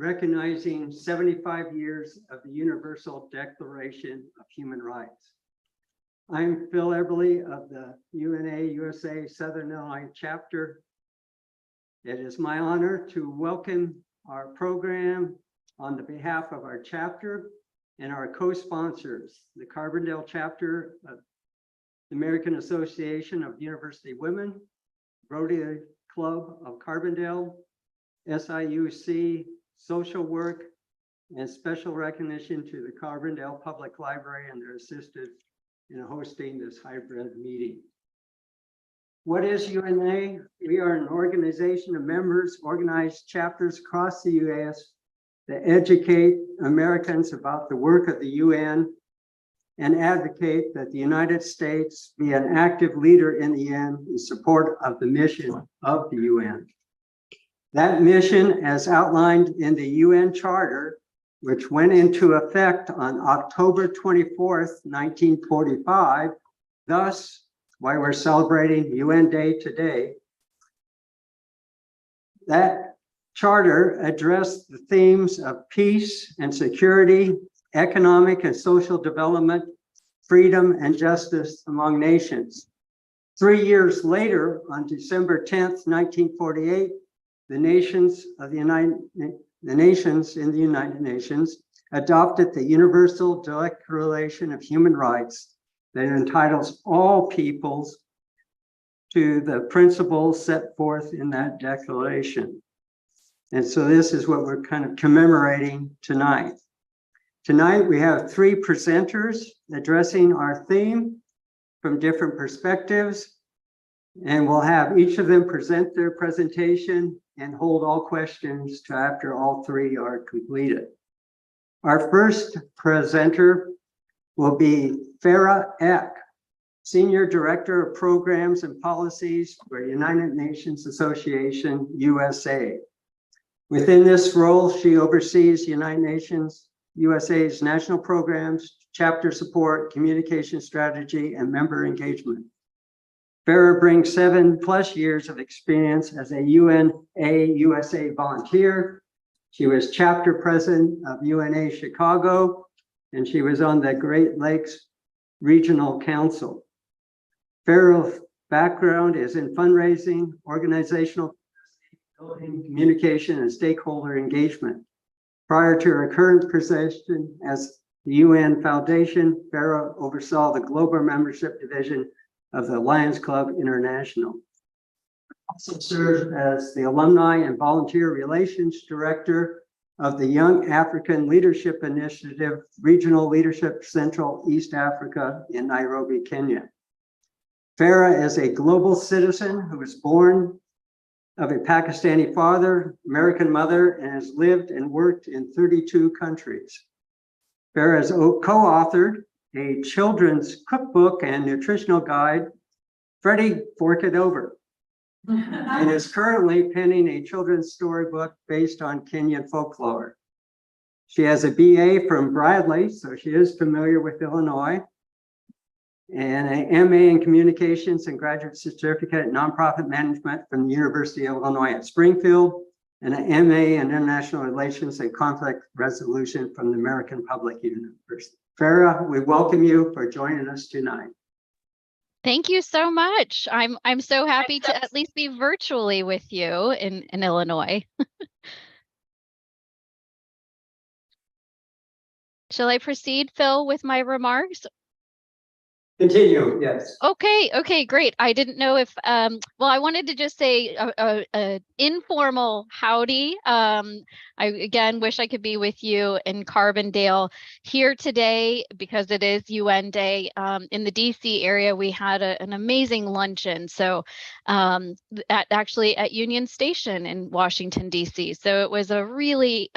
recognizing 75 years of the Universal Declaration of Human Rights. I'm Phil Eberly of the UNA USA Southern Illinois chapter. It is my honor to welcome our program on the behalf of our chapter and our co-sponsors, the Carbondale chapter of the American Association of University Women, Rotary Club of Carbondale, SIUC Social Work, and special recognition to the Carbondale Public Library and their assistance in hosting this hybrid meeting. What is UNA? We are an organization of members, organized chapters across the U.S. that educate Americans about the work of the UN and advocate that the United States be an active leader in the UN in support of the mission of the UN. That mission, as outlined in the UN Charter, which went into effect on October 24th, 1945, thus why we're celebrating UN Day today. That charter addressed the themes of peace and security, economic and social development, freedom and justice among nations. 3 years later, on December 10th, 1948, the nations in the United Nations adopted the Universal Declaration of Human Rights that entitles all peoples to the principles set forth in that declaration. And so this is what we're kind of commemorating tonight. Tonight we have 3 presenters addressing our theme from different perspectives, and we'll have each of them present their presentation and hold all questions to after all 3 are completed. Our first presenter will be Farah Eck, Senior Director of Programs and Policies for United Nations Association, USA. Within this role, she oversees United Nations USA's national programs, chapter support, communication strategy, and member engagement. Farah brings 7+ years of experience as a UNA USA volunteer. She was chapter president of UNA Chicago, and she was on the Great Lakes Regional Council. Farah's background is in fundraising, organizational building, communication, and stakeholder engagement. Prior to her current position as the UN Foundation, Farah oversaw the global membership division of the Lions Club International. Also served as the Alumni and Volunteer Relations Director of the Young African Leadership Initiative Regional Leadership Central East Africa in Nairobi, Kenya. Farah is a global citizen who was born of a Pakistani father, American mother, and has lived and worked in 32 countries. Farah has co-authored a children's cookbook and nutritional guide, Freddie Fork It Over, and is currently penning a children's storybook based on Kenyan folklore. She has a BA from Bradley, so she is familiar with Illinois, and an MA in Communications and Graduate Certificate in Nonprofit Management from the University of Illinois at Springfield, and an MA in International Relations and Conflict Resolution from the American Public University. Farah, we welcome you for joining us tonight. Thank you so much. I'm so happy to at least be virtually with you in Illinois. Shall I proceed, Phil, with my remarks? Continue, yes. Okay, great. I didn't know if, well, I wanted to just say a informal howdy. I again wish I could be with you in Carbondale here today because it is UN Day. In the DC area, we had an amazing luncheon. So actually at Union Station in Washington, DC. So it was a really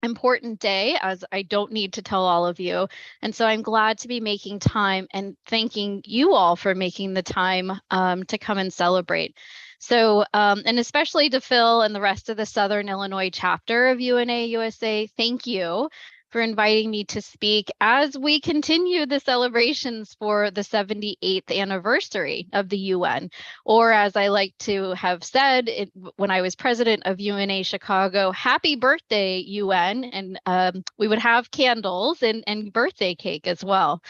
important day, as I don't need to tell all of you. And so I'm glad to be making time and thanking you all for making the time to come and celebrate. So, and especially to Phil and the rest of the Southern Illinois chapter of UNA USA, thank you for inviting me to speak as we continue the celebrations for the 78th anniversary of the UN, or as I like to have said when I was president of UNA Chicago, happy birthday, UN, and we would have candles and birthday cake as well.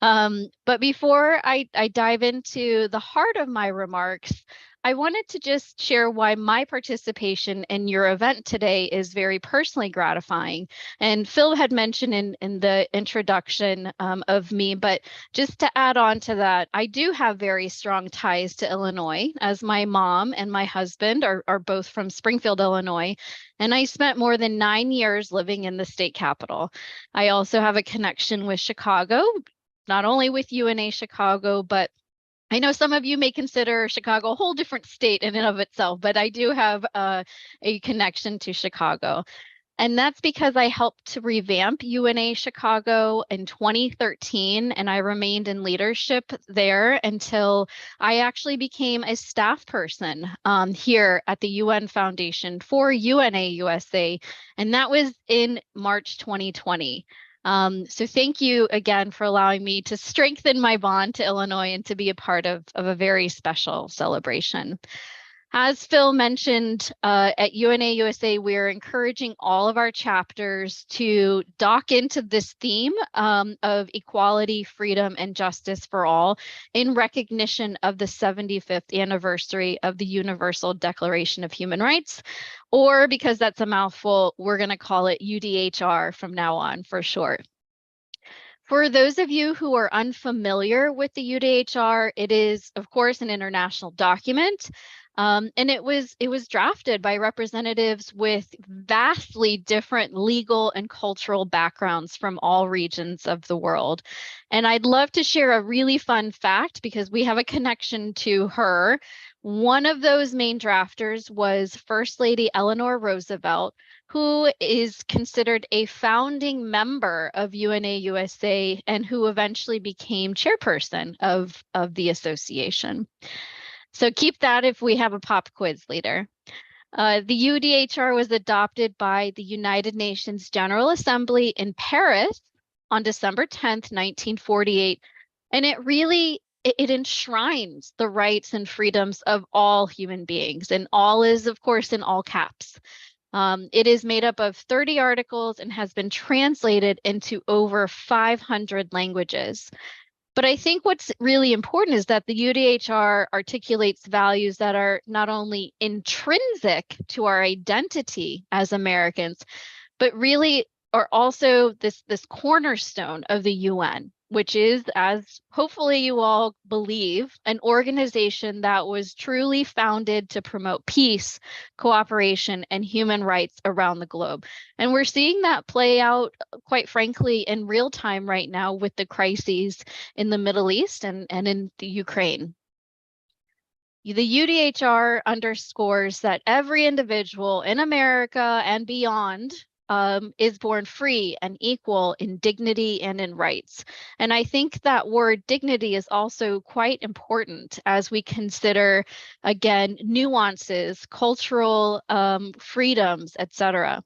But before I dive into the heart of my remarks, I wanted to just share why my participation in your event today is very personally gratifying. And Phil had mentioned in the introduction of me, but just to add on to that, I do have very strong ties to Illinois, as my mom and my husband are both from Springfield, Illinois. And I spent more than 9 years living in the state capital. I also have a connection with Chicago, not only with UNA Chicago, but I know some of you may consider Chicago a whole different state in and of itself, but I do have a connection to Chicago. And that's because I helped to revamp UNA Chicago in 2013, and I remained in leadership there until I actually became a staff person here at the UN Foundation for UNA USA, and that was in March 2020. So thank you again for allowing me to strengthen my bond to Illinois and to be a part of a very special celebration. As Phil mentioned, at UNA USA, we're encouraging all of our chapters to dock into this theme of equality, freedom, and justice for all in recognition of the 75th anniversary of the Universal Declaration of Human Rights, or because that's a mouthful, we're going to call it UDHR from now on for short. For those of you who are unfamiliar with the UDHR, it is, of course, an international document. And it was drafted by representatives with vastly different legal and cultural backgrounds from all regions of the world. And I'd love to share a really fun fact because we have a connection to her. One of those main drafters was First Lady Eleanor Roosevelt, who is considered a founding member of UNA USA and who eventually became chairperson of the association. So keep that if we have a pop quiz later. The UDHR was adopted by the United Nations General Assembly in Paris on December 10th, 1948, and it enshrines the rights and freedoms of all human beings, and all is, of course, in all caps. It is made up of 30 articles and has been translated into over 500 languages. But I think what's really important is that the UDHR articulates values that are not only intrinsic to our identity as Americans, but really are also this cornerstone of the UN, which is, as hopefully you all believe, an organization that was truly founded to promote peace, cooperation, and human rights around the globe. And we're seeing that play out, quite frankly, in real time right now with the crises in the Middle East and in the Ukraine. The UDHR underscores that every individual in America and beyond is born free and equal in dignity and in rights. And I think that word dignity is also quite important as we consider, again, nuances, cultural freedoms, etc.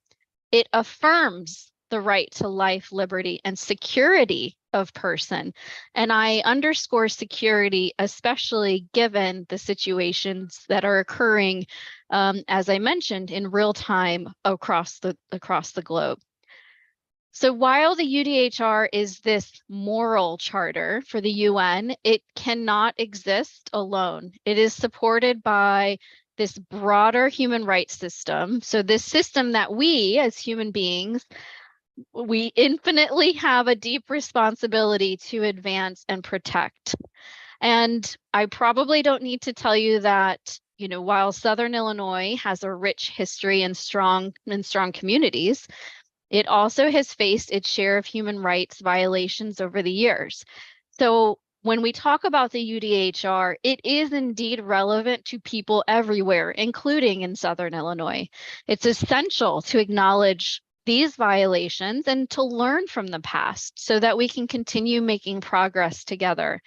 It affirms the right to life, liberty, and security of person. And I underscore security, especially given the situations that are occurring, as I mentioned, in real time across the globe. So while the UDHR is this moral charter for the UN, it cannot exist alone. It is supported by this broader human rights system. So this system that we as human beings, we infinitely have a deep responsibility to advance and protect. And I probably don't need to tell you that, you know, while Southern Illinois has a rich history and strong communities, it also has faced its share of human rights violations over the years. So when we talk about the UDHR, it is indeed relevant to people everywhere, including in Southern Illinois. It's essential to acknowledge these violations and to learn from the past so that we can continue making progress together.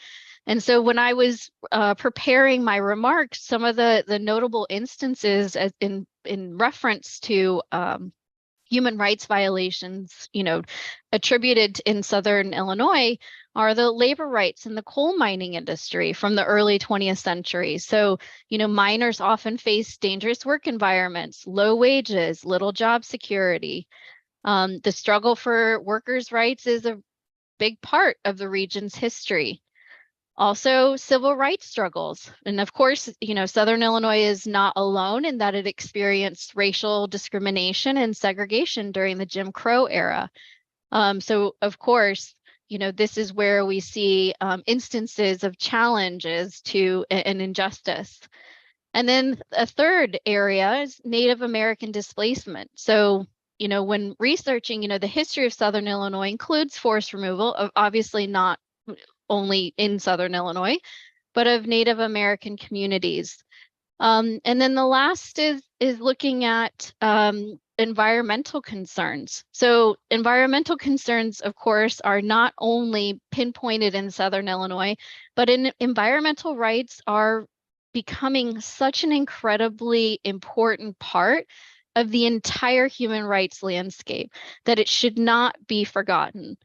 And so when I was preparing my remarks, some of the notable instances in reference to human rights violations, attributed in Southern Illinois are the labor rights in the coal mining industry from the early 20th century. So, miners often face dangerous work environments, low wages, little job security. The struggle for workers' rights is a big part of the region's history. Also, civil rights struggles. And of course, Southern Illinois is not alone in that it experienced racial discrimination and segregation during the Jim Crow era. So, of course, this is where we see instances of challenges to an injustice. And then a third area is Native American displacement. So, when researching, the history of Southern Illinois includes forest removal, obviously not only in Southern Illinois, but of Native American communities. And then the last is looking at environmental concerns. So environmental concerns, of course, are not only pinpointed in Southern Illinois, but environmental rights are becoming such an incredibly important part of the entire human rights landscape that it should not be forgotten.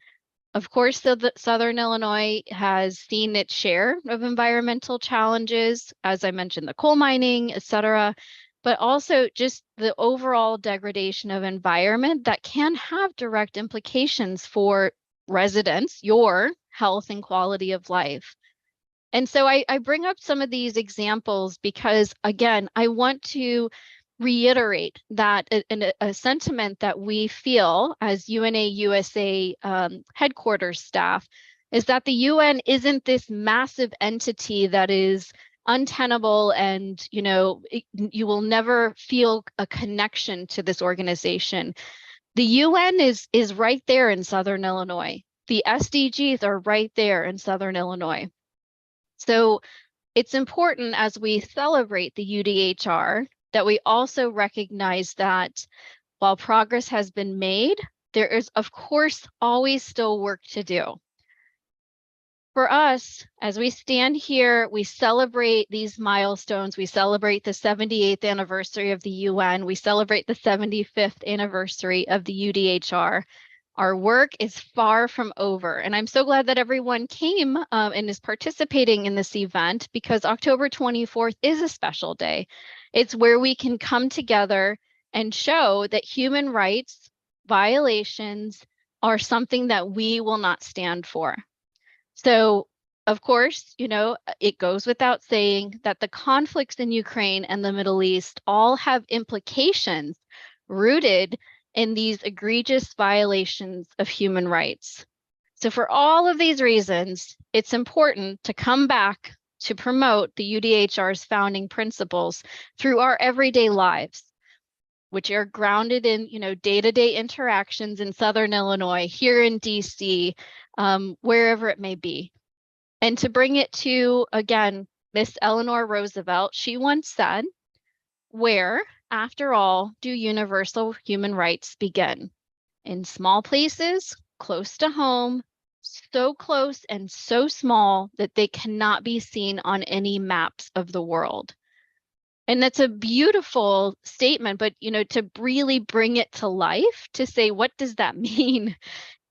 Of course, Southern Illinois has seen its share of environmental challenges, as I mentioned, the coal mining, et cetera, but also just the overall degradation of environment that can have direct implications for residents, your health and quality of life. And so I bring up some of these examples because, again, I want to reiterate that a sentiment that we feel as UNA USA headquarters staff is that the UN isn't this massive entity that is untenable and you will never feel a connection to this organization. The UN is right there in Southern Illinois. The SDGs are right there in Southern Illinois. So it's important as we celebrate the UDHR that we also recognize that while progress has been made, there is, of course, always still work to do. For us, as we stand here, we celebrate these milestones. We celebrate the 78th anniversary of the UN. We celebrate the 75th anniversary of the UDHR. Our work is far from over, and I'm so glad that everyone came and is participating in this event because October 24th is a special day. It's where we can come together and show that human rights violations are something that we will not stand for. So, of course, it goes without saying that the conflicts in Ukraine and the Middle East all have implications rooted in these egregious violations of human rights. So for all of these reasons, it's important to come back to promote the UDHR's founding principles through our everyday lives, which are grounded in, day-to-day interactions in Southern Illinois, here in DC, wherever it may be. And to bring it to, again, Miss Eleanor Roosevelt, she once said, where, after all, do universal human rights begin? In small places, close to home, so close and so small that they cannot be seen on any maps of the world. And that's a beautiful statement, but to really bring it to life, to say, what does that mean?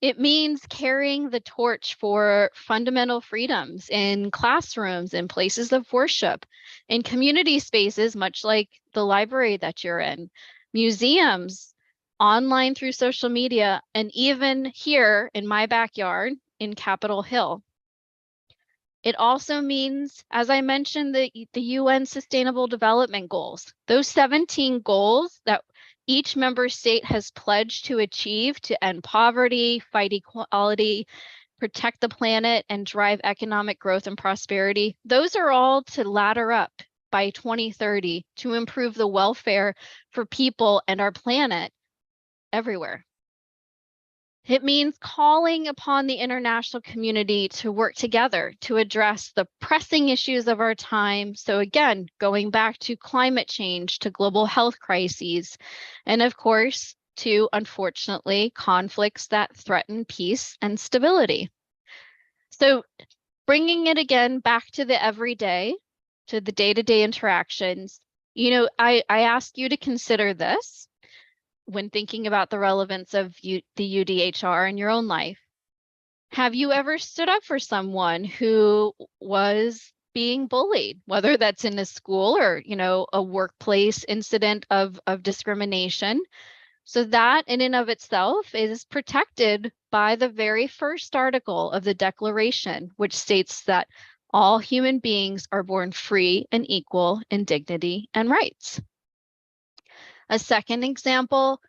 It means carrying the torch for fundamental freedoms in classrooms, in places of worship, in community spaces, much like the library that you're in, museums, online through social media, and even here in my backyard in Capitol Hill. It also means, as I mentioned, the UN Sustainable Development Goals, those 17 goals that each member state has pledged to achieve to end poverty, fight inequality, protect the planet, and drive economic growth and prosperity. Those are all to ladder up by 2030 to improve the welfare for people and our planet everywhere. It means calling upon the international community to work together to address the pressing issues of our time. So again, going back to climate change, to global health crises, and of course, to, unfortunately, conflicts that threaten peace and stability. So bringing it again back to the everyday, to the day-to-day interactions, I ask you to consider this. when thinking about the relevance of the UDHR in your own life. Have you ever stood up for someone who was being bullied, whether that's in a school or, a workplace incident of discrimination? So that in and of itself is protected by the very first article of the Declaration, which states that all human beings are born free and equal in dignity and rights. A second example,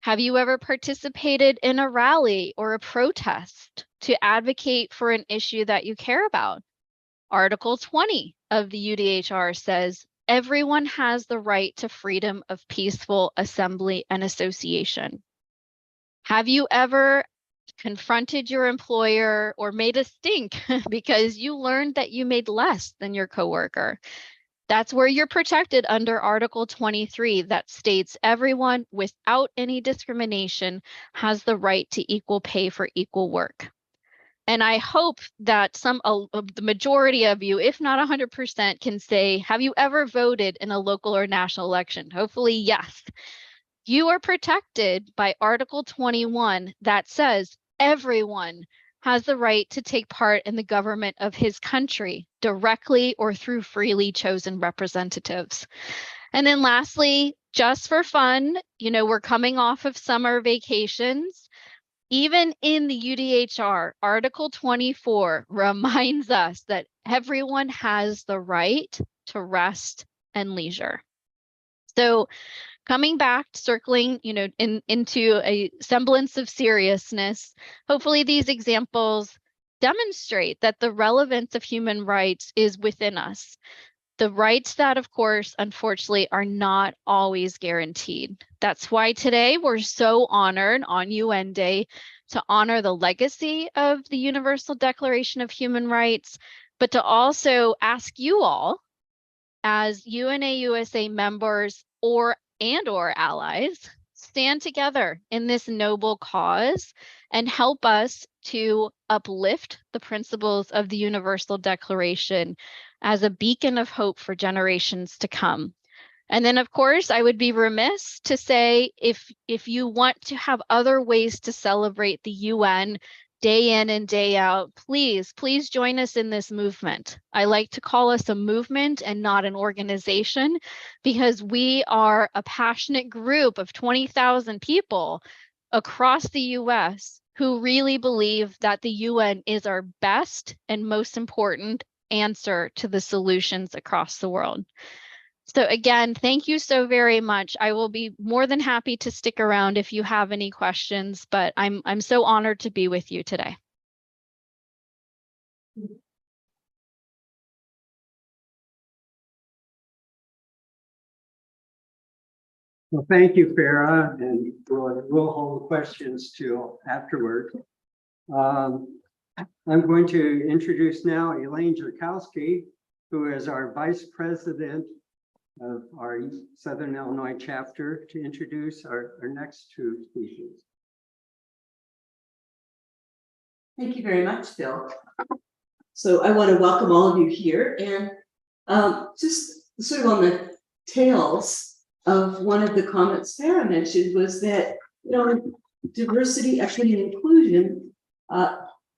have you ever participated in a rally or a protest to advocate for an issue that you care about? Article 20 of the UDHR says, everyone has the right to freedom of peaceful assembly and association. Have you ever confronted your employer or made a stink because you learned that you made less than your coworker? That's where you're protected under Article 23 that states everyone without any discrimination has the right to equal pay for equal work. And I hope that the majority of you, if not 100%, can say, have you ever voted in a local or national election? Hopefully, yes. You are protected by Article 21 that says everyone has the right to take part in the government of his country directly or through freely chosen representatives. And then lastly, just for fun, we're coming off of summer vacations. Even in the UDHR, Article 24 reminds us that everyone has the right to rest and leisure. So coming back, circling, into a semblance of seriousness, hopefully these examples demonstrate that the relevance of human rights is within us. The rights that, of course, unfortunately, are not always guaranteed. That's why today we're so honored on UN Day to honor the legacy of the Universal Declaration of Human Rights, but to also ask you all, as UNA USA members or allies, stand together in this noble cause and help us to uplift the principles of the Universal Declaration as a beacon of hope for generations to come. And then, of course, I would be remiss to say, if you want to have other ways to celebrate the UN day in and day out, please join us in this movement. I like to call us a movement and not an organization, because we are a passionate group of 20,000 people across the US who really believe that the UN is our best and most important answer to the solutions across the world. So again, thank you so very much. I will be more than happy to stick around if you have any questions, but I'm so honored to be with you today. Well, thank you, Farah, and we'll hold questions till afterward. I'm going to introduce now Elaine Jerkowski, who is our Vice President of our Southern Illinois chapter, to introduce our next two speakers. Thank you very much, Bill. So I want to welcome all of you here, and just sort of on the tails of one of the comments Farah mentioned was that, diversity, equity, and inclusion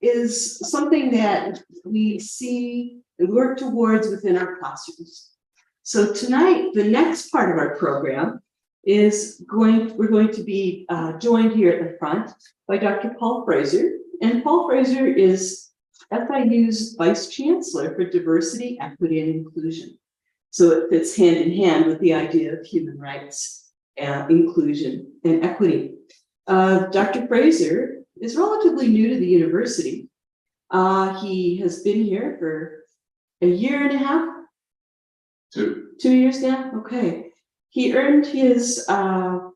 is something that we see and work towards within our classrooms. So tonight, the next part of our program is we're going to be joined here at the front by Dr. Paul Fraser. And Paul Fraser is FIU's Vice Chancellor for Diversity, Equity, and Inclusion. So it fits hand in hand with the idea of human rights, inclusion, and equity. Dr. Fraser is relatively new to the university. He has been here for a year and a half. 2 years now? Okay. He earned his, comes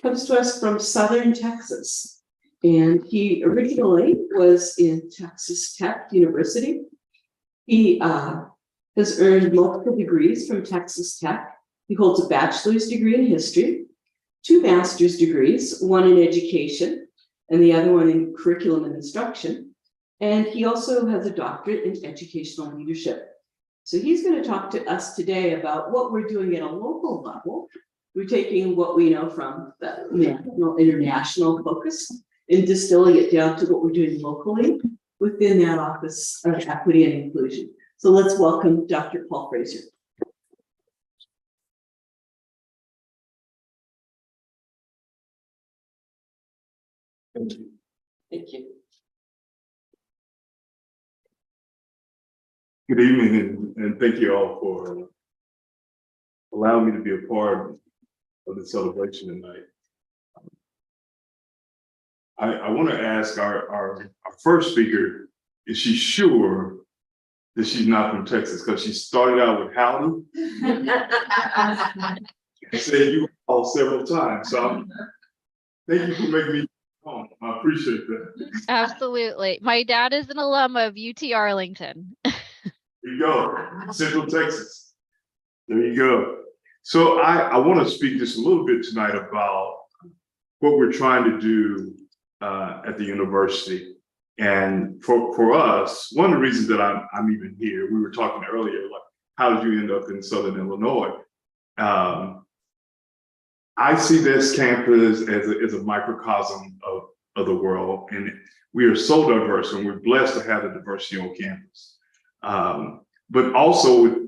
to us from Southern Texas. And he originally was in Texas Tech University. He has earned multiple degrees from Texas Tech. He holds a bachelor's degree in history, 2 master's degrees, one in education, and the other one in curriculum and instruction. And he also has a doctorate in educational leadership. So he's going to talk to us today about what we're doing at a local level we're taking what we know from the national, international focus and distilling it down to what we're doing locally within that Office of Equity and Inclusion. So let's welcome Dr. Paul Fraser. Thank you. Thank you. Good evening, and thank you all for allowing me to be a part of the celebration tonight. I want to ask our first speaker, is she sure that she's not from Texas? Because she started out with howdy and said you all several times. So thank you for making me home. I appreciate that. Absolutely. My dad is an alum of UT Arlington. There you go, Central Texas. There you go. So I want to speak just a little bit tonight about what we're trying to do at the university. And for us, one of the reasons that I'm even here, we were talking earlier, like, how did you end up in Southern Illinois? I see this campus as a microcosm of the world, and we are so diverse, and we're blessed to have the diversity on campus. But also,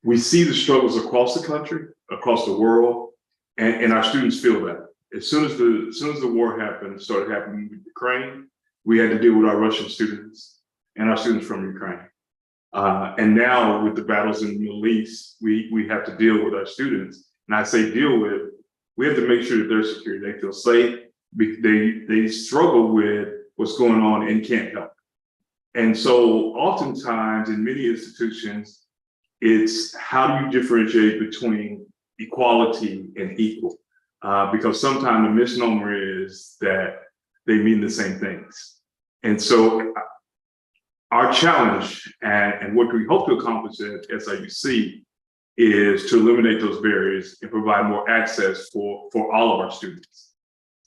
we see the struggles across the country, across the world, and our students feel that. As soon as the war started happening with Ukraine, we had to deal with our Russian students and our students from Ukraine. And now with the battles in the Middle East, we have to deal with our students. And I say deal with, we have to make sure that they're secure, they feel safe, they struggle with what's going on and can't help. And so oftentimes in many institutions, it's how do you differentiate between equality and equal? Because sometimes the misnomer is that they mean the same things. And so our challenge and what we hope to accomplish at SIUC is to eliminate those barriers and provide more access for all of our students.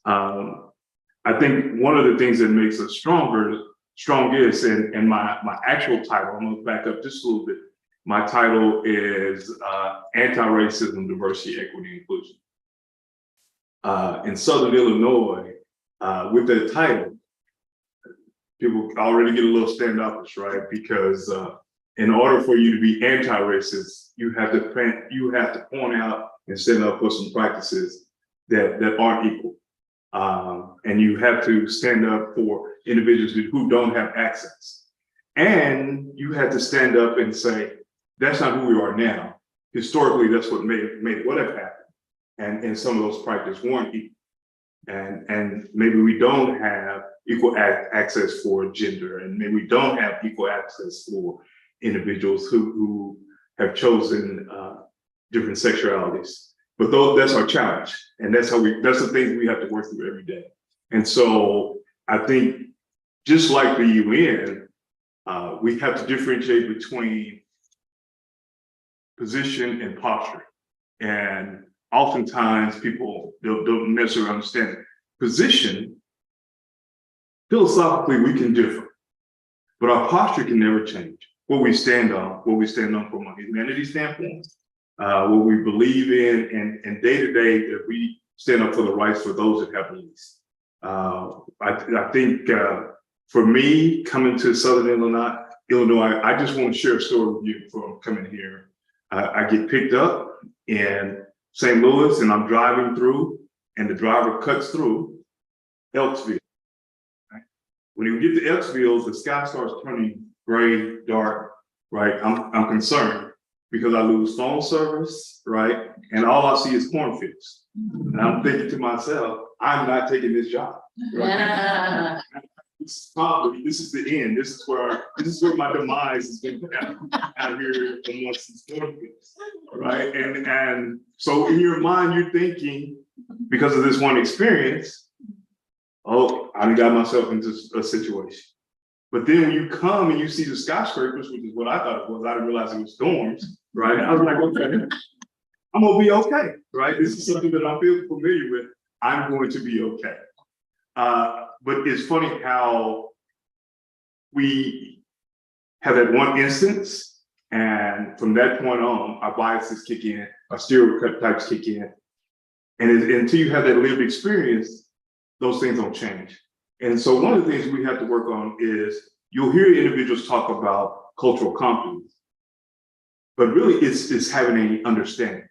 I think one of the things that makes us strongest, and my actual title, I'm gonna back up just a little bit. My title is Anti-Racism, Diversity, Equity, Inclusion. In Southern Illinois, with that title, people already get a little standoffish, right? Because in order for you to be anti-racist, you have to point out and stand up for some practices that aren't equal. And you have to stand up for individuals who don't have access. And you have to stand up and say, that's not who we are now. Historically, that's what made what have happened. And some of those practices weren't equal. And maybe we don't have equal access for gender, and maybe we don't have equal access for individuals who have chosen different sexualities. But that's our challenge, and that's the things we have to work through every day. And so I think just like the UN, we have to differentiate between position and posture. And oftentimes people don't necessarily understand it. Position, philosophically, we can differ, but our posture can never change. What we stand on from a humanity standpoint, what we believe in, and day to day that we stand up for the rights for those that have the least. I think for me, coming to Southern Illinois, I just want to share a story with you before I'm coming here. I get picked up in St. Louis, and I'm driving through, and the driver cuts through Elksville. Right? When you get to Elksville, the sky starts turning gray, dark, right? I'm concerned because I lose phone service, right? And all I see is cornfields. And I'm thinking to myself, I'm not taking this job. Right? This is the end. This is where my demise is going to happen out here amongst these cornfields, right? And so in your mind, you're thinking, because of this one experience, oh, I got myself into a situation. But then when you come and you see the skyscrapers, which is what I thought it was, I didn't realize it was dorms, right? I was like, okay, I'm gonna be okay, right? This is something that I feel familiar with. I'm going to be okay. But it's funny how we have that one instance, and from that point on, our biases kick in, stereotypes kick in. And until you have that lived experience, those things don't change. And so one of the things we have to work on is you'll hear individuals talk about cultural competence, but really it's having an understanding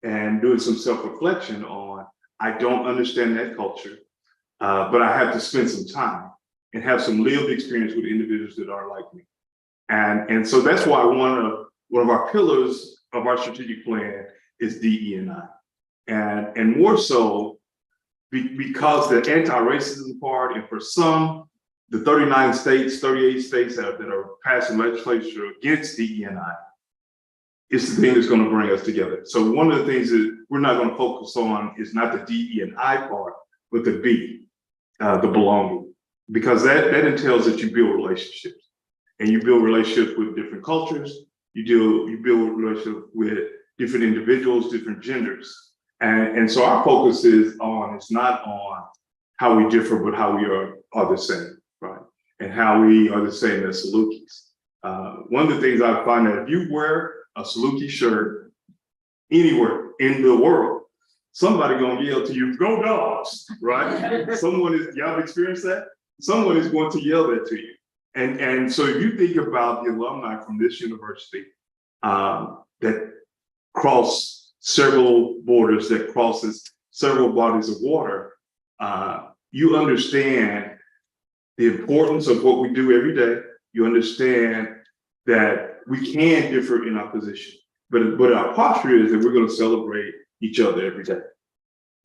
and doing some self-reflection on, I don't understand that culture, but I have to spend some time and have some lived experience with individuals that are like me. And so that's why one of our pillars of our strategic plan is DE&I. And more so because the anti-racism part, and for some, the 38 states that are passing legislation against DE&I, it's the thing that's going to bring us together. So one of the things that we're not going to focus on is not the DE&I part, but the B, the belonging, because that entails that you build relationships, and you build relationships with different cultures. You build relationships with different individuals, different genders, and so our focus is not on how we differ, but how we are the same, right? And how we are the same as Salukis. One of the things I find that if you wear a Saluki shirt anywhere in the world, somebody gonna yell to you, "Go Dogs!" Right? Y'all experienced that? Someone is going to yell that to you. And so if you think about the alumni from this university that cross several borders, that crosses several bodies of water, you understand the importance of what we do every day. You understand that we can differ in our position, but our posture is that we're going to celebrate each other every day.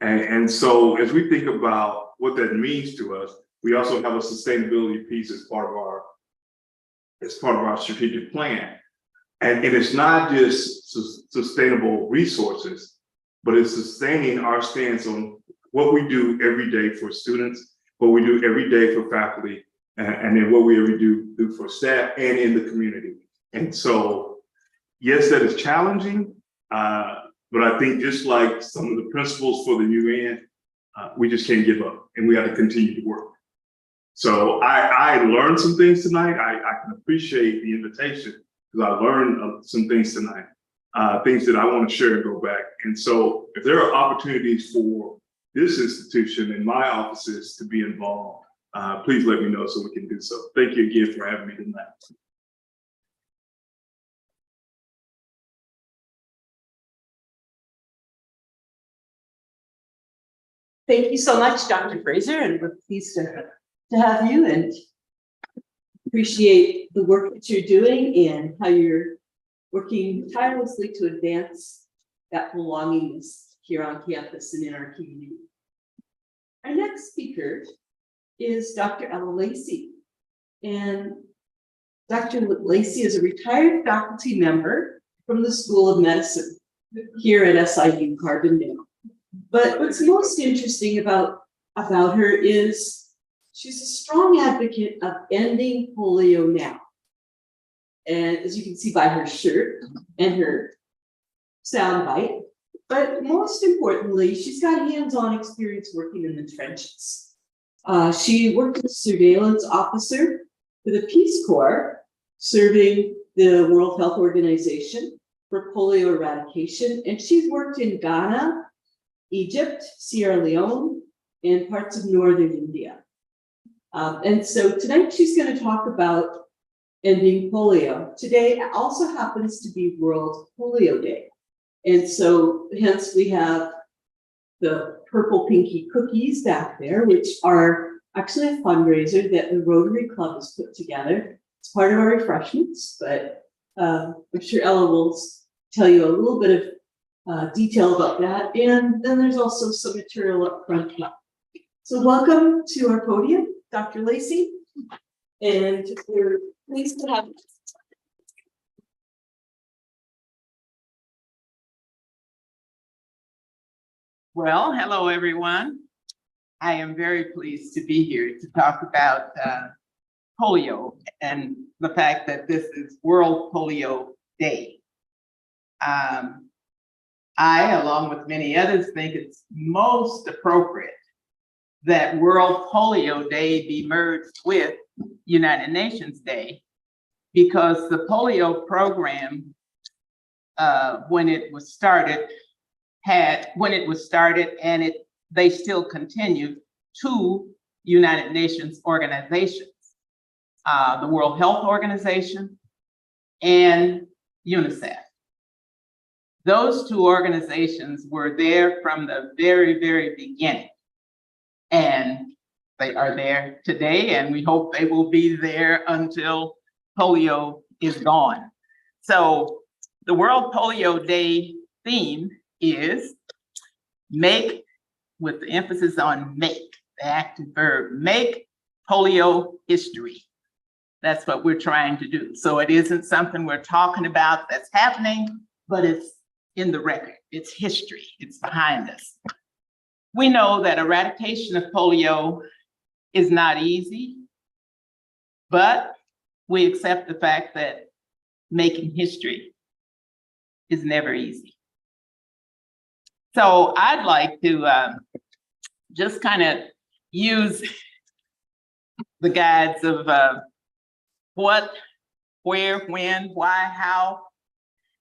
And so as we think about what that means to us, we also have a sustainability piece as part of our strategic plan. And it's not just sustainable resources, but it's sustaining our stance on what we do every day for students, what we do every day for faculty, and then what we ever do for staff and in the community. And so, yes, that is challenging, but I think just like some of the principles for the UN, we just can't give up, and we have to continue to work. So I learned some things tonight. I can appreciate the invitation because I learned some things tonight, things that I want to share and go back. And so if there are opportunities for this institution and my offices to be involved, please let me know so we can do so. Thank you again for having me tonight. Thank you so much, Dr. Fraser, and we're pleased to have you and appreciate the work that you're doing and how you're working tirelessly to advance that belongingness here on campus and in our community. Our next speaker is Dr. Ella Lacey. And Dr. Lacey is a retired faculty member from the School of Medicine here at SIU Carbondale. But what's most interesting about her is she's a strong advocate of ending polio now. And as you can see by her shirt and her soundbite, but most importantly, she's got hands-on experience working in the trenches. She worked as a surveillance officer for the Peace Corps, serving the World Health Organization for polio eradication. And she's worked in Ghana, Egypt, Sierra Leone, and parts of northern India. And so tonight she's going to talk about ending polio. Today also happens to be World Polio Day. And so hence we have the purple pinky cookies back there, which are actually a fundraiser that the Rotary Club has put together. It's part of our refreshments, but I'm sure Ella will tell you a little bit of detail about that. And then there's also some material up front. So welcome to our podium, Dr. Lacey. And we're pleased to have you. Well, hello, everyone. I am very pleased to be here to talk about polio and the fact that this is World Polio Day. I, along with many others, think it's most appropriate that World Polio Day be merged with United Nations Day, because the polio program when it was started, and they still continue 2 United Nations organizations, the World Health Organization and UNICEF. Those 2 organizations were there from the very, very beginning. And they are there today, and we hope they will be there until polio is gone. So the World Polio Day theme is make, with the emphasis on make, the active verb, make polio history. That's what we're trying to do. So it isn't something we're talking about that's happening, but it's in the record. It's history. It's behind us. We know that eradication of polio is not easy, but we accept the fact that making history is never easy. So I'd like to just kind of use the guides of what, where, when, why, how.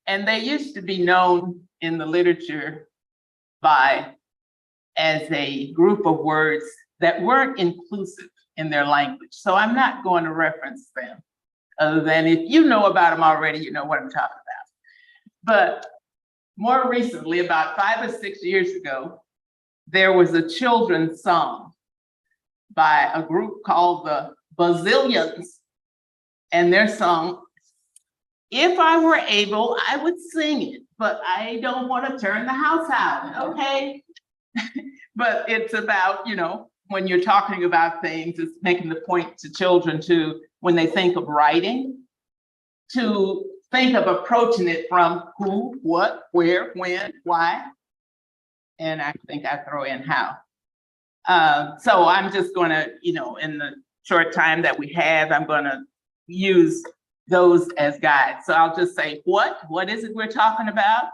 And they used to be known in the literature as a group of words that weren't inclusive in their language. So I'm not going to reference them, other than if you know about them already, you know what I'm talking about. But more recently, about 5 or 6 years ago, there was a children's song by a group called the Bazillions, and their song, "If I were able, I would sing it, but I don't want to turn the house out," okay? But it's about, you know, when you're talking about things, it's making the point to children to, when they think of writing, to think of approaching it from who, what, where, when, why, and I think I throw in how. So I'm just going to, you know, in the short time that we have, I'm going to use those as guides. So I'll just say, what is it we're talking about?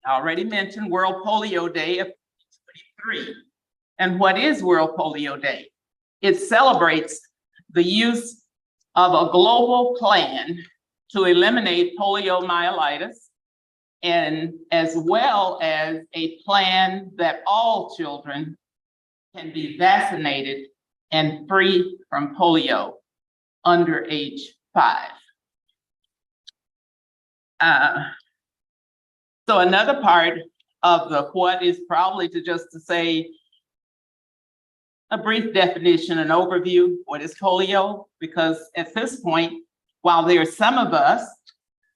I already mentioned World Polio Day of 2023. And what is World Polio Day? It celebrates the use of a global plan to eliminate poliomyelitis, and as well as a plan that all children can be vaccinated and free from polio under age 5. So another part of the what is probably to say a brief definition, an overview, what is polio? Because at this point, while there are some of us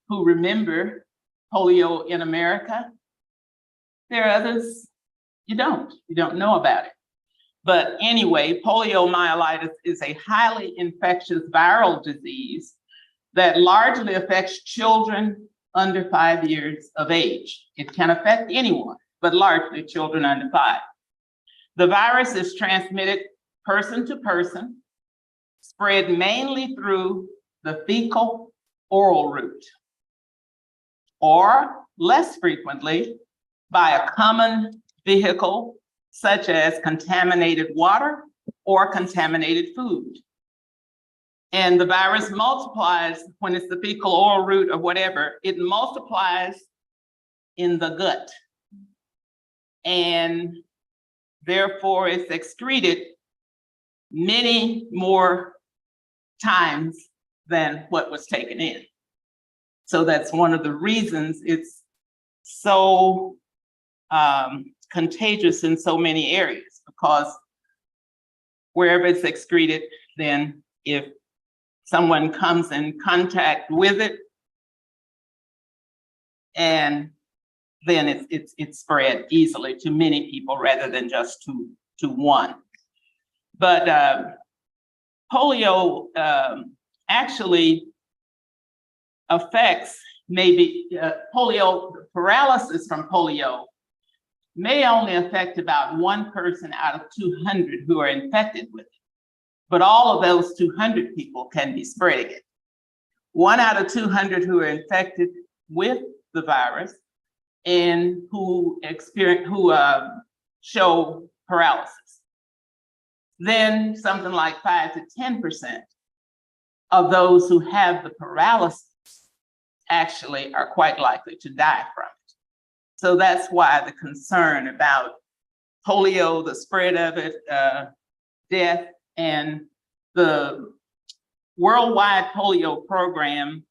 who remember polio in America, there are others you don't know about it. But anyway, poliomyelitis is a highly infectious viral disease that largely affects children under 5 years of age. It can affect anyone, but largely children under 5. The virus is transmitted person to person, spread mainly through the fecal oral route, or less frequently by a common vehicle such as contaminated water or contaminated food. And the virus multiplies when it's the fecal oral route or whatever, it multiplies in the gut. And therefore it's excreted many more times than what was taken in. So that's one of the reasons it's so contagious in so many areas, because wherever it's excreted, then if someone comes in contact with it, and then it's spread easily to many people rather than just to one. But polio actually affects polio, paralysis from polio may only affect about 1 person out of 200 who are infected with it. But all of those 200 people can be spreading it. 1 out of 200 who are infected with the virus and who show paralysis. Then something like 5 to 10% of those who have the paralysis actually are quite likely to die from it. So that's why the concern about polio, the spread of it, death, and the worldwide polio program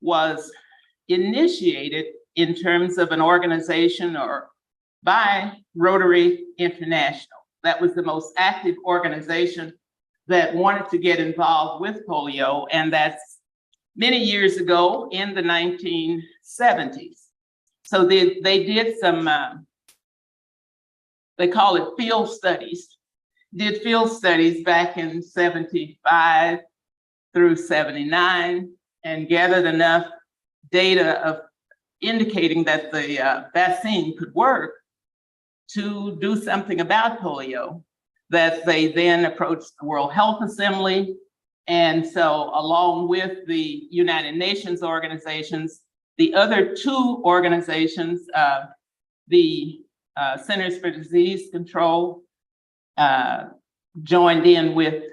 was initiated in terms of an organization or by Rotary International. That was the most active organization that wanted to get involved with polio, and that's many years ago in the 1970s. So they did some, they call it field studies, did field studies back in 75 through 79 and gathered enough data of indicating that the vaccine could work to do something about polio, that they then approached the World Health Assembly. And so along with the United Nations organizations, the other two organizations, the Centers for Disease Control, joined in with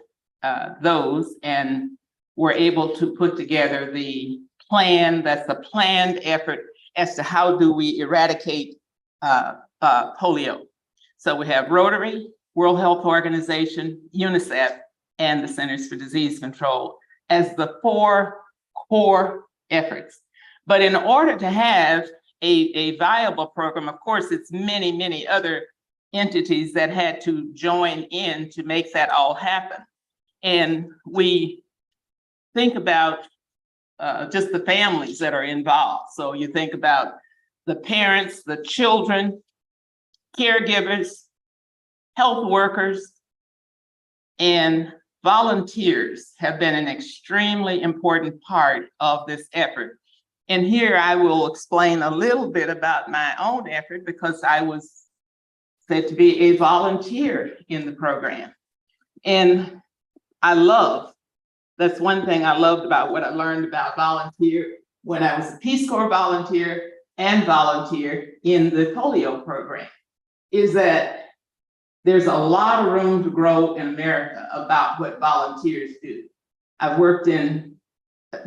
those and were able to put together the plan. That's the planned effort as to how do we eradicate polio. So we have Rotary, World Health Organization, UNICEF, and the Centers for Disease Control as the four core efforts. But in order to have a viable program, of course, it's many, many other entities that had to join in to make that all happen. And we think about just the families that are involved. So you think about the parents, the children, caregivers, health workers, and volunteers have been an extremely important part of this effort. And here I will explain a little bit about my own effort because I was said to be a volunteer in the program. And that's one thing I loved about what I learned about volunteer when I was a Peace Corps volunteer and volunteer in the polio program, is that there's a lot of room to grow in America about what volunteers do. I've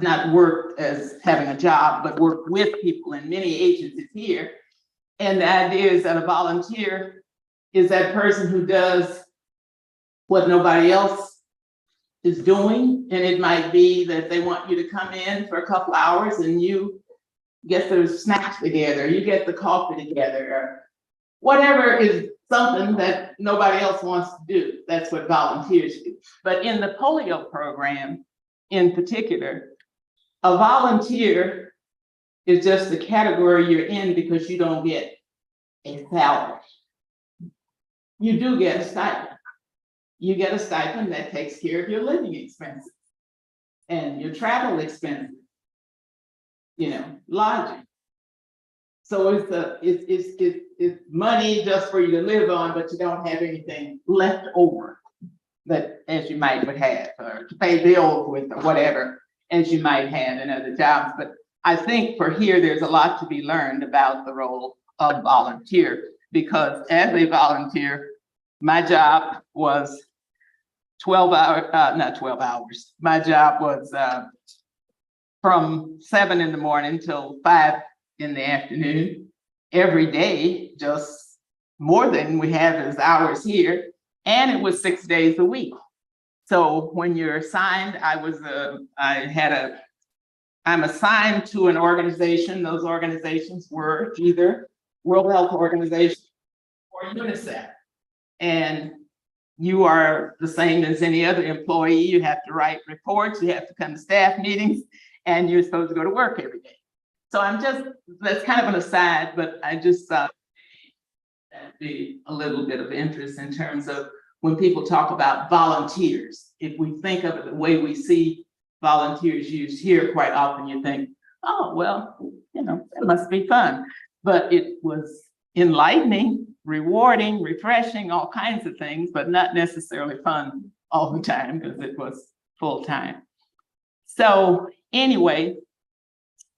not worked as having a job, but worked with people in many agencies here. And the idea is that a volunteer is that person who does what nobody else is doing. And it might be that they want you to come in for a couple hours and you get the snacks together, you get the coffee together, or whatever is something that nobody else wants to do. That's what volunteers do. But in the polio program in particular, a volunteer is just the category you're in because you don't get a salary. You do get a stipend. You get a stipend that takes care of your living expenses and your travel expenses, lodging. So it's money just for you to live on, but you don't have anything left over that as you might would have, or to pay bills with, or whatever, as you might have in other jobs. But I think for here, there's a lot to be learned about the role of volunteer, because as a volunteer, my job was 12 hours, not 12 hours. My job was from 7 in the morning till 5 in the afternoon, every day, just more than we have as hours here. And it was 6 days a week. So when you're assigned, I'm assigned to an organization. Those organizations were either World Health Organization or UNICEF. And you are the same as any other employee. You have to write reports, you have to come to staff meetings, and you're supposed to go to work every day. So that's kind of an aside, but I just thought that'd be a little bit of interest in terms of when people talk about volunteers. If we think of it the way we see volunteers used here, quite often you think, oh, well, that must be fun. But it was enlightening, rewarding, refreshing, all kinds of things, but not necessarily fun all the time because it was full time. So anyway,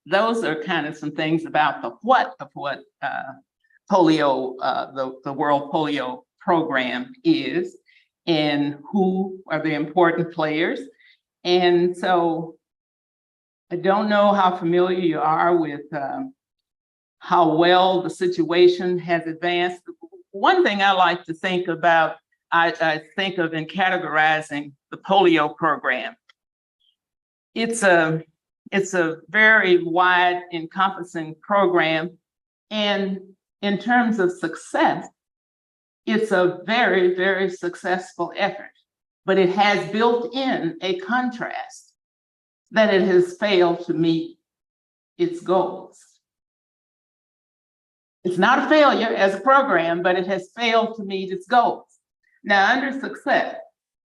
those are kind of some things about the what of what polio, the World Polio Program is, and who are the important players. And so I don't know how familiar you are with how well the situation has advanced. One thing I like to think about, I think of in categorizing the polio program. It's a very wide encompassing program. And in terms of success, it's a very, very successful effort, but it has built in a contrast that it has failed to meet its goals. It's not a failure as a program, but it has failed to meet its goals. Now, under success,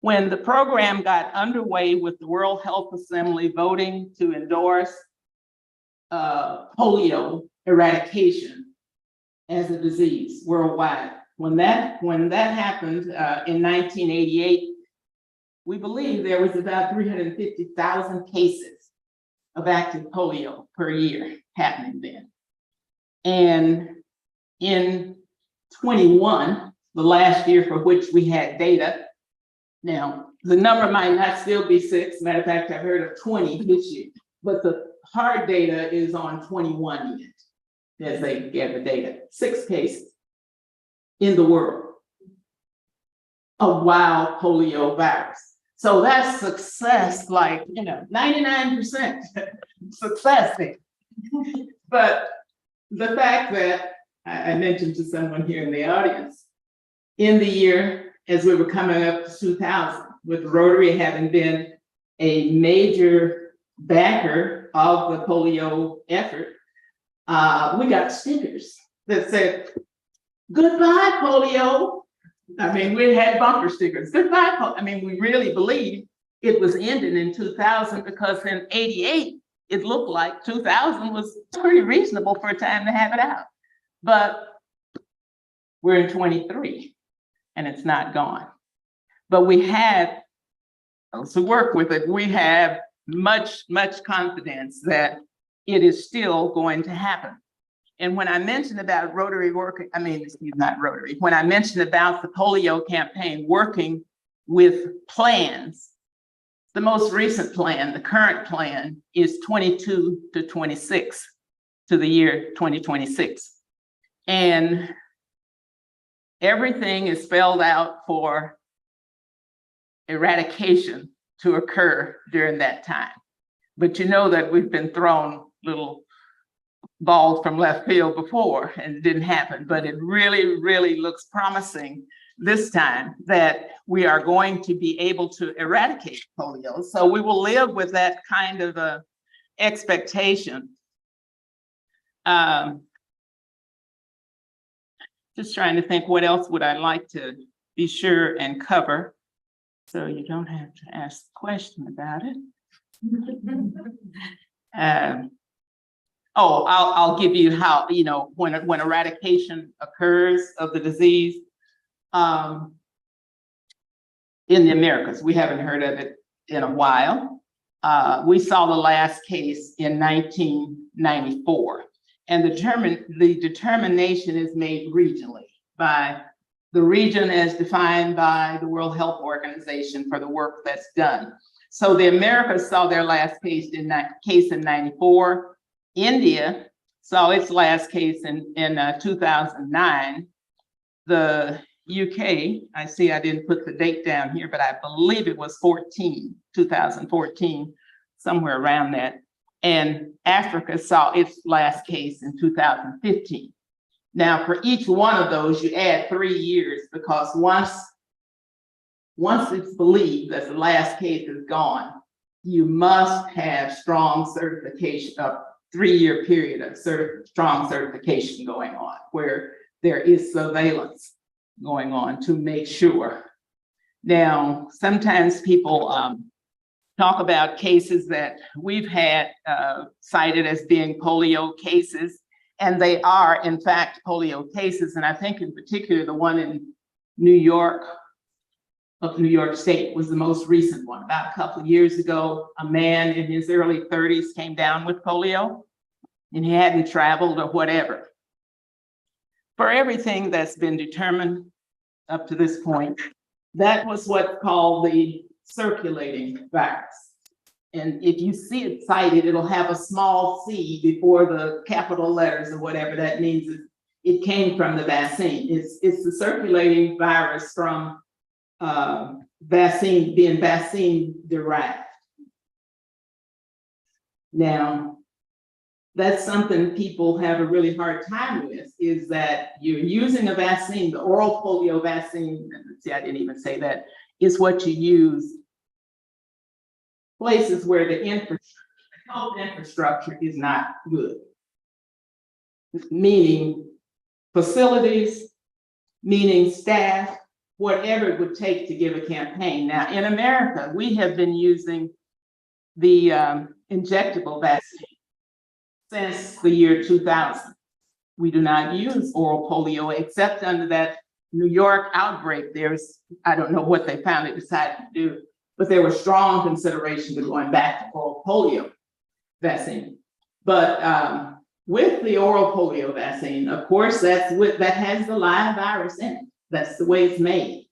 when the program got underway with the World Health Assembly voting to endorse polio eradication as a disease worldwide, when that happened in 1988, we believe there was about 350,000 cases of active polio per year happening then. And in 21, the last year for which we had data, now the number might not still be 6. Matter of fact, I heard of 20 this year, but the hard data is on 21 yet, as they get the data. 6 cases in the world of wild polio virus. So that's success, like, 99% success there. But the fact that I mentioned to someone here in the audience, in the year as we were coming up to 2000, with Rotary having been a major backer of the polio effort, we got stickers that said, "Goodbye, polio." I mean, we had bumper stickers, "Goodbye, polio." I mean, we really believed it was ending in 2000, because in 88, it looked like 2000 was pretty reasonable for a time to have it out. But we're in 23 and it's not gone. But we have to work with it. We have much confidence that it is still going to happen. And when I mentioned about Rotary working, not Rotary, when I mentioned about the polio campaign working with plans, the most recent plan, the current plan, is 22 to 26 to the year 2026. And everything is spelled out for eradication to occur during that time. But you know that we've been thrown little balls from left field before and it didn't happen, but it really, really looks promising this time that we are going to be able to eradicate polio. So we will live with that kind of a expectation. Just trying to think, what else would I like to be sure and cover, so you don't have to ask a question about it. I'll give you how, when eradication occurs of the disease in the Americas. We haven't heard of it in a while. We saw the last case in 1994. And the determination is made regionally by the region as defined by the World Health Organization for the work that's done. So the Americas saw their last case in 94. India saw its last case in 2009. The UK, I see I didn't put the date down here, but I believe it was 2014, somewhere around that. And Africa saw its last case in 2015. Now, for each one of those, you add 3 years, because once it's believed that the last case is gone, you must have strong certification, a 3-year period of strong certification going on, where there is surveillance going on to make sure. Now, sometimes people talk about cases that we've had cited as being polio cases, and they are in fact polio cases. And I think in particular, the one in New York State was the most recent one. About a couple of years ago, a man in his early 30s came down with polio, and he hadn't traveled or whatever. For everything that's been determined up to this point, that was what's called the circulating virus. And if you see it cited, it'll have a small c before the capital letters or whatever that means. It came from the vaccine. It's the circulating virus from being vaccine derived. Now, that's something people have a really hard time with, is that you're using a vaccine, the oral polio vaccine, see, I didn't even say that, is what you use places where the health infrastructure is not good. Meaning facilities, meaning staff, whatever it would take to give a campaign. Now, in America, we have been using the injectable vaccine since the year 2000. We do not use oral polio except under that New York outbreak. I don't know what they finally decided to do, but there was strong consideration to going back to oral polio vaccine. But with the oral polio vaccine, of course, that has the live virus in it. That's the way it's made.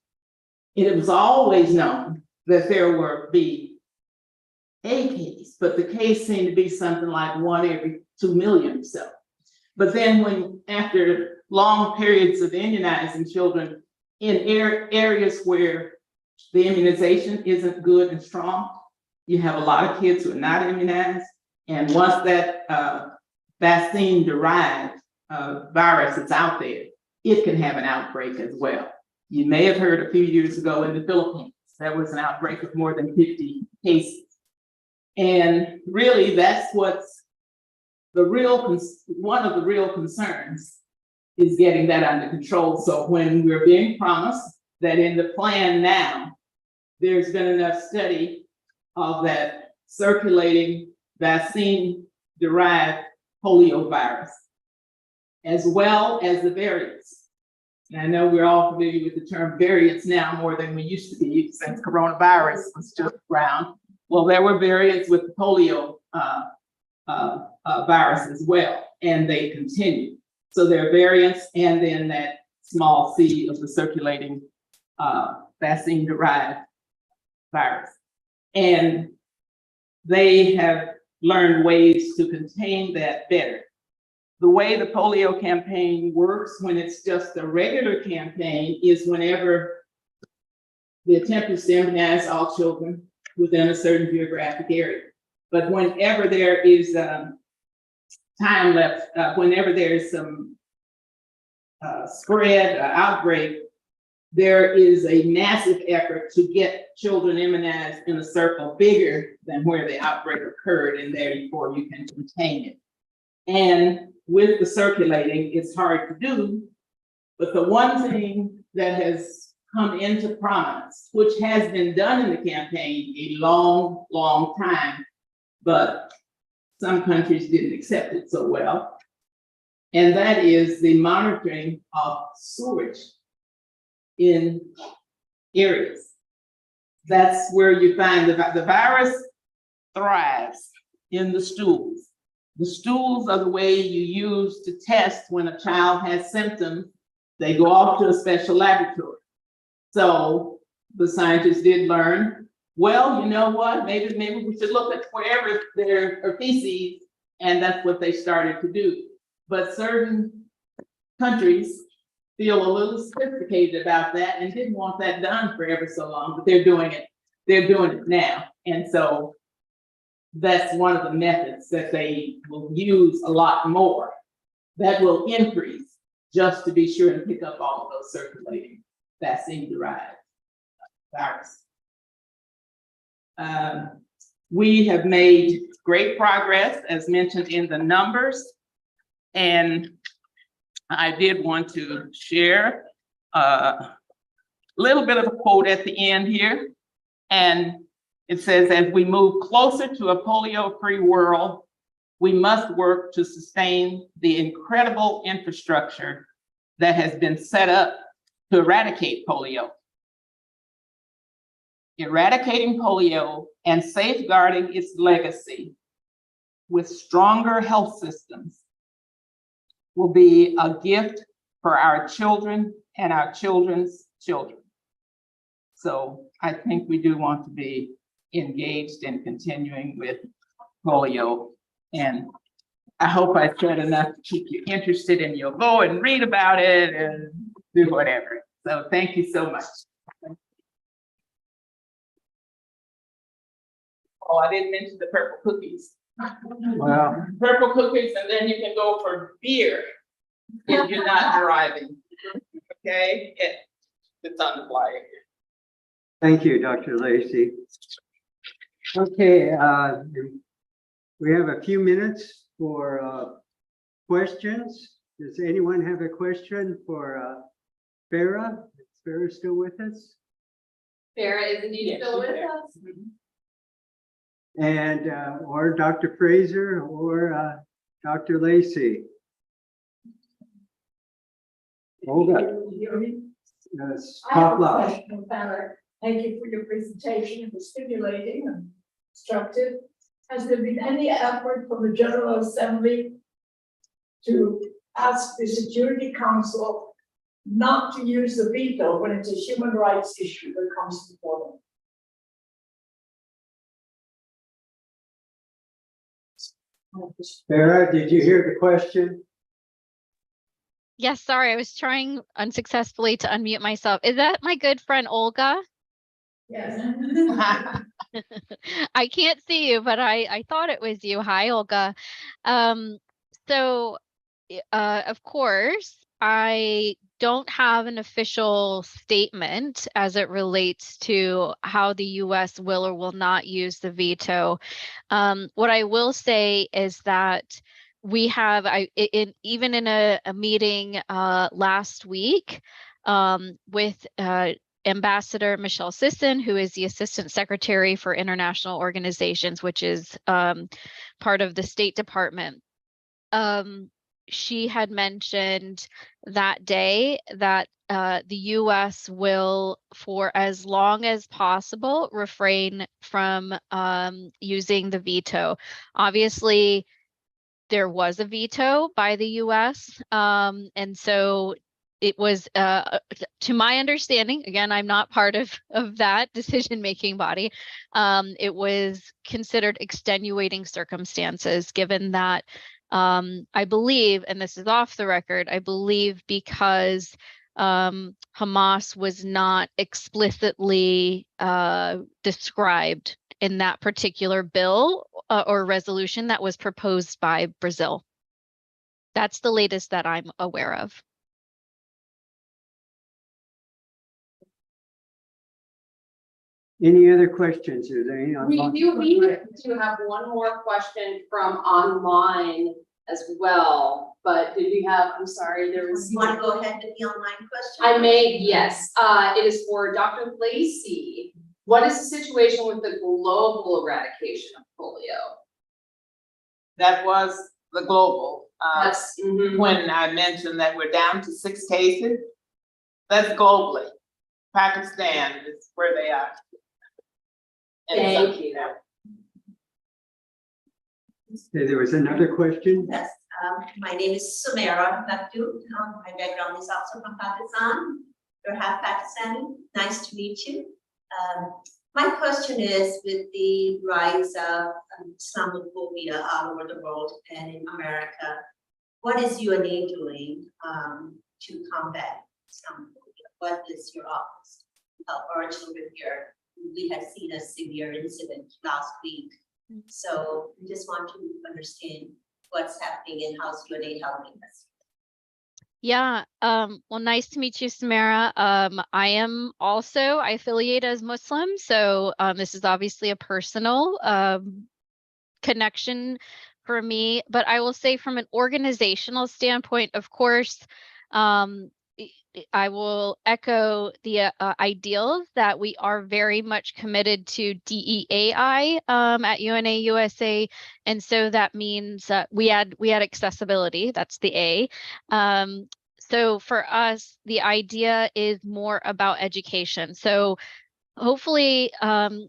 And it was always known that there would be a case, but the case seemed to be something like 1 every 2 million or so. But then after long periods of immunizing children in areas where the immunization isn't good and strong, you have a lot of kids who are not immunized. And once that vaccine-derived virus is out there, it can have an outbreak as well. You may have heard a few years ago in the Philippines, there was an outbreak of more than 50 cases. And really, that's what's one of the real concerns, is getting that under control. So when we're being promised that in the plan now, there's been enough study of that circulating vaccine-derived polio virus, as well as the variants. And I know we're all familiar with the term variants now more than we used to be since coronavirus was just around. Well, there were variants with the polio virus as well, and they continue. So there are variants, and then that small c of the circulating vaccine-derived virus. And they have learned ways to contain that better. The way the polio campaign works when it's just a regular campaign is whenever the attempt is to immunize all children within a certain geographic area. But whenever there is time left, whenever there's some spread, outbreak, there is a massive effort to get children immunized in a circle bigger than where the outbreak occurred, and therefore you can contain it. And with the circulating, it's hard to do, but the one thing that has come into prominence, which has been done in the campaign a long, long time, but some countries didn't accept it so well, and that is the monitoring of sewage in areas. That's where you find the virus thrives in the stools. The stools are the way you use to test when a child has symptoms. They go off to a special laboratory. So the scientists did learn, well, you know what, maybe we should look at wherever there are feces, and that's what they started to do. But certain countries feel a little sophisticated about that and didn't want that done for ever so long, but they're doing it. They're doing it now. And so that's one of the methods that they will use a lot more. That will increase just to be sure and pick up all of those circulating vaccine-derived viruses. We have made great progress, as mentioned in the numbers, and I did want to share a little bit of a quote at the end here, and it says, as we move closer to a polio-free world, we must work to sustain the incredible infrastructure that has been set up to eradicate polio. Eradicating polio and safeguarding its legacy with stronger health systems will be a gift for our children and our children's children. So I think we do want to be engaged in continuing with polio. And I hope I said enough to keep you interested, and you'll go and read about it and do whatever. So thank you so much. Oh, I didn't mention the purple cookies. Well, Purple cookies, and then you can go for beer if you're not driving. Okay, it's on the flyer. thank you, Dr. Lacy. Okay, we have a few minutes for questions. Does anyone have a question for Farah? Is Farah still with us? Farah is indeed Yes, still she's with there. us. And or Dr. Fraser or Dr. Lacy? Olga. Yes, I have talk a loud. question, Farah. Thank you for your presentation. It was stimulating and instructive. Has there been any effort from the General Assembly to ask the Security Council not to use the veto when it's a human rights issue that comes before them? Farah, did you hear the question? Yes, sorry, I was trying unsuccessfully to unmute myself. Is that my good friend Olga? Yes. I can't see you, but I thought it was you. Hi, Olga. So, of course, I don't have an official statement as it relates to how the US will or will not use the veto. What I will say is that we have, even in a meeting last week with Ambassador Michelle Sisson, who is the Assistant Secretary for International Organizations, which is part of the State Department. She had mentioned that day that the US will, for as long as possible, refrain from using the veto. Obviously, there was a veto by the US, and so it was, to my understanding, again, I'm not part of that decision-making body, it was considered extenuating circumstances, given that I believe, and this is off the record, I believe because Hamas was not explicitly described in that particular bill or resolution that was proposed by Brazil. That's the latest that I'm aware of. Any other questions? Is there any We online? do have one more question from online as well, but did we have, I'm sorry, there was. You want to go ahead with the online question? I may, yes, it is for Dr. Lacy. What is the situation with the global eradication of polio? That was the global. That's, When I mentioned that we're down to 6 cases, that's globally. Pakistan is where they are. And thank you. Okay, there was another question. Yes, my name is Sumaira Nabdu. My background is also from Pakistan. You're half Pakistani. Nice to meet you. My question is, with the rise of Islamophobia all over the world and in America, what is UNA doing to combat Islamophobia? What is your office? Our children here, we have seen a severe incident last week. So we just want to understand what's happening and how's UNA helping us. Yeah, well, nice to meet you, Samara. I am also, I affiliate as Muslim, so this is obviously a personal connection for me, but I will say from an organizational standpoint, of course, I will echo the ideals that we are very much committed to DEAI at UNA USA, and so that means we add accessibility. That's the A. So for us, the idea is more about education. So hopefully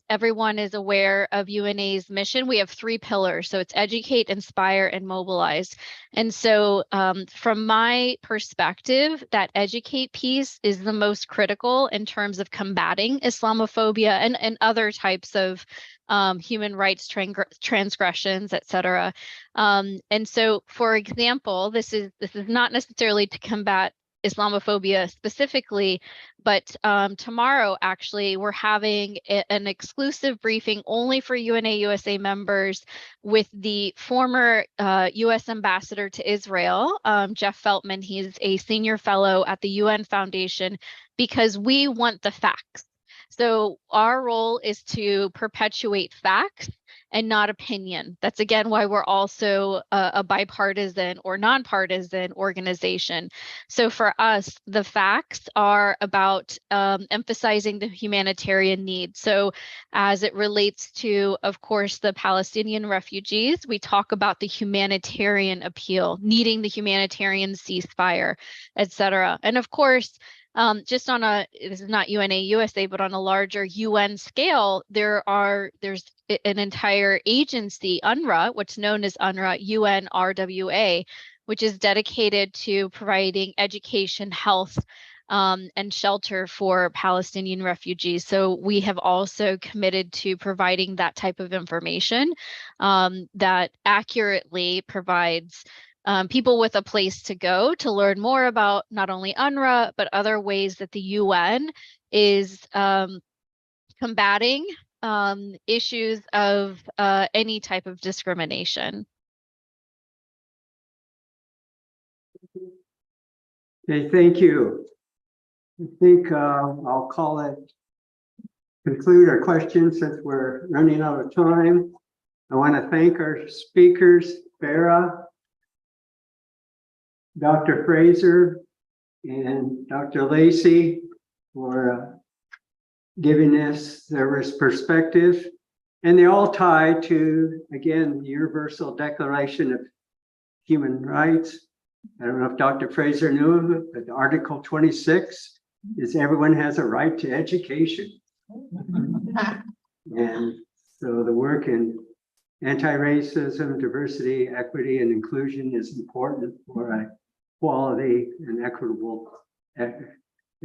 everyone is aware of UNA's mission. We have 3 pillars. So it's educate, inspire, and mobilize. And so from my perspective, that educate piece is the most critical in terms of combating Islamophobia and other types of human rights transgressions, et cetera. And so, for example, this is not necessarily to combat Islamophobia specifically, but tomorrow, actually, we're having an exclusive briefing only for UNA USA members with the former US ambassador to Israel, Jeff Feltman. He's a senior fellow at the UN Foundation, because we want the facts. So our role is to perpetuate facts and not opinion. That's again why we're also a bipartisan or nonpartisan organization. So for us, the facts are about emphasizing the humanitarian need. So as it relates to, of course, the Palestinian refugees, we talk about the humanitarian appeal, needing the humanitarian ceasefire, et cetera. And of course, just on this is not UNA USA, but on a larger UN scale, there's an entire agency, UNRWA, what's known as UNRWA, UNRWA, which is dedicated to providing education, health, and shelter for Palestinian refugees. So we have also committed to providing that type of information that accurately provides people with a place to go to learn more about not only UNRWA, but other ways that the UN is combating issues of any type of discrimination. Okay, thank you. I think I'll call it conclude our questions since we're running out of time. I want to thank our speakers, Farah, Dr. Fraser, and Dr. Lacey, for giving us their perspective. And they all tie to, again, the Universal Declaration of Human Rights. I don't know if Dr. Fraser knew of it, but Article 26 is everyone has a right to education. And so the work in anti-racism, diversity, equity, and inclusion is important for a quality and equitable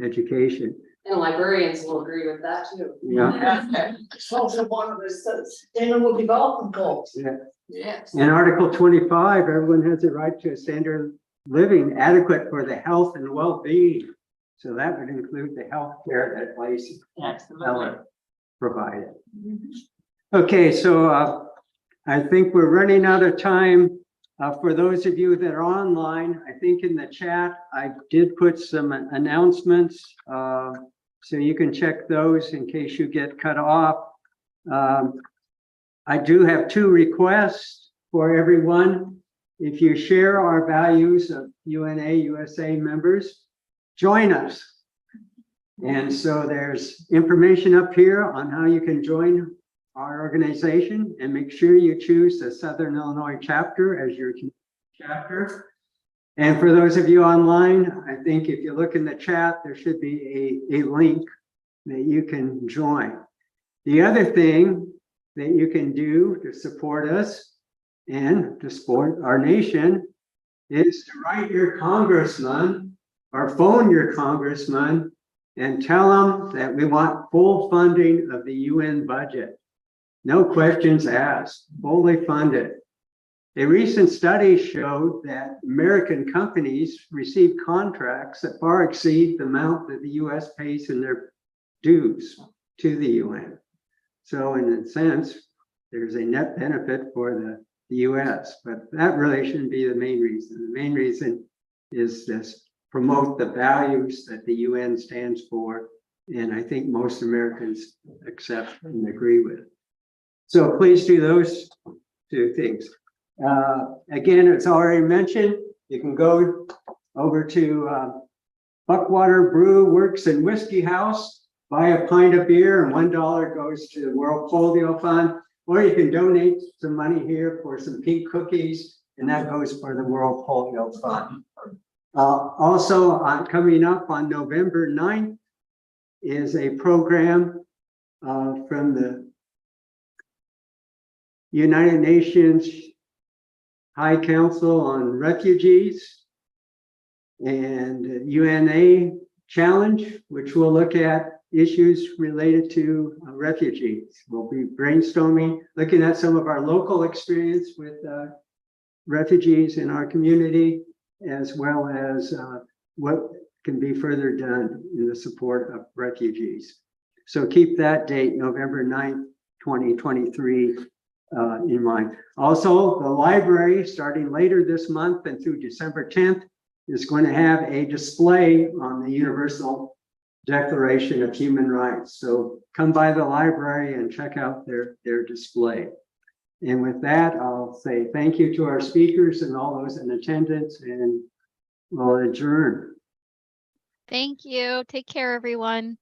education. And librarians will agree with that too. Yeah. It's also one of the sustainable development goals. Yeah. Yes. In Article 25, everyone has a right to a standard living adequate for the health and well-being. So that would include the health care that Lacey provided. Okay, so I think we're running out of time. For those of you that are online, I think in the chat, I did put some announcements. So you can check those in case you get cut off. I do have 2 requests for everyone. If you share our values of UNA USA members, join us. And so there's information up here on how you can join our organization, and make sure you choose the Southern Illinois chapter as your chapter. And for those of you online, I think if you look in the chat, there should be a link that you can join. The other thing that you can do to support us and to support our nation is to write your congressman or phone your congressman and tell them that we want full funding of the UN budget. No questions asked, fully funded. A recent study showed that American companies receive contracts that far exceed the amount that the US pays in their dues to the UN. So in a sense, there's a net benefit for the US, but that really shouldn't be the main reason. The main reason is this: promote the values that the UN stands for, and I think most Americans accept and agree with. So please do those 2 things. Again, it's already mentioned, you can go over to Buckwater Brew Works and Whiskey House, buy a pint of beer, and $1 goes to the World Polio Fund, or you can donate some money here for some pink cookies, and that goes for the World Polio Fund. Also, coming up on November 9th is a program from the United Nations High Council on Refugees and UNA Challenge, which will look at issues related to refugees. We'll be brainstorming, looking at some of our local experience with refugees in our community, as well as what can be further done in the support of refugees. So keep that date, November 9th, 2023, in mind. Also, the library, starting later this month and through December 10th, is going to have a display on the Universal Declaration of Human Rights. So come by the library and check out their display. And with that, I'll say thank you to our speakers and all those in attendance, and we'll adjourn. Thank you. Take care, everyone.